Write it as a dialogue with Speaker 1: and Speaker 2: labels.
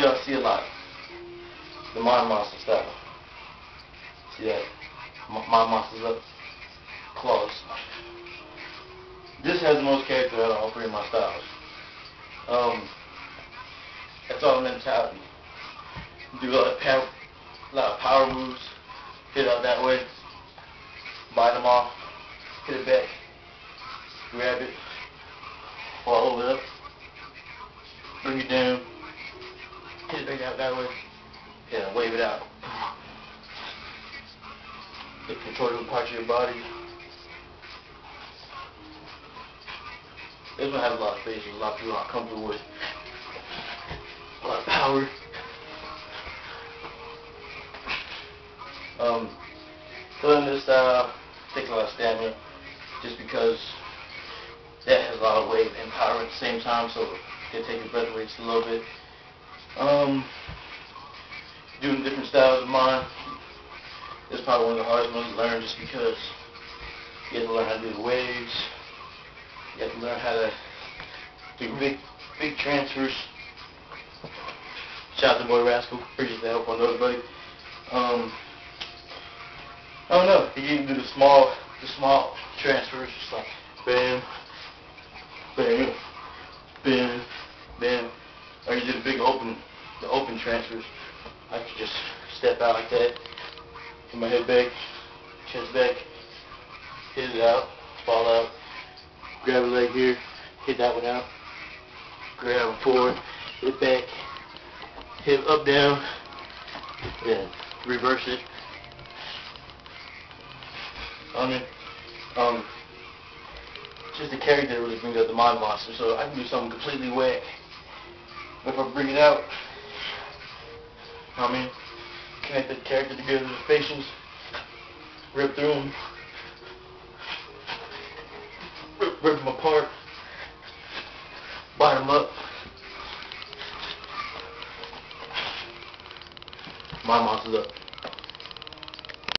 Speaker 1: y'all see a lot. The Mind Monster style. See that? Mind Monster's up. Claws. This has the most character out of all three of my styles. That's all mentality. Do a lot of power moves. Hit out that way. Bite them off. Hit it back. Grab it. Follow it up. Bring it down. Hit it back out that way. Yeah, wave it out. It controls different parts of your body. This one has a lot of faces. A lot of people aren't comfortable with. A lot of power. Doing this style takes a lot of stamina, just because that has a lot of weight and power at the same time, so it take your breath away just a little bit. Doing different styles of mine is probably one of the hardest ones to learn, just because you have to learn how to do the waves. You have to learn how to do big transfers. Shout out to Boy Rascal. Appreciate the help on those, buddy. I don't know. You can do the small transfers, just like bam, bam, bam, bam. Or you do the big open transfers. I could just step out like that, put my head back, chest back, hit it out, fall out, grab a leg here, hit that one out, grab it forward, hit it back, hit up, down, then reverse it. Just the character that really brings out the Mind Monster, so I can do something completely whack. If I bring it out, connect the character together, the facials, rip through them, rip them apart, bite them up. Mind Monster's up.